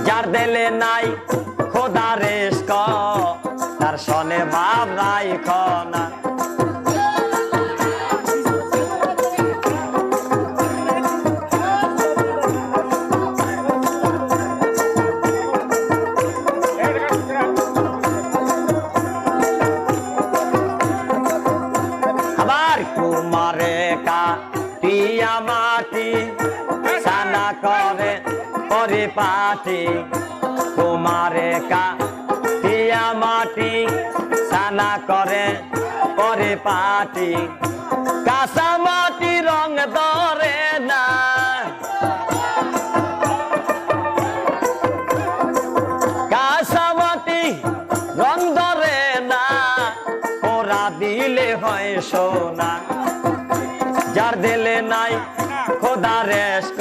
যার দিলে নাই খোদা রেস্ক তার সনে ভাব রাইখ না। আবার কুমারে কাটিয়া মাটি সানা করে পরিপাটি, কুমারে কাটিয়া মাটি সানা করে পরিপাটি, কাঁচা মাটি রং ধরে না, কাঁচা মাটি রং ধরে না, ওরা দিলে হয় সোনা। যার দিলে নাই খোদা রেস্ক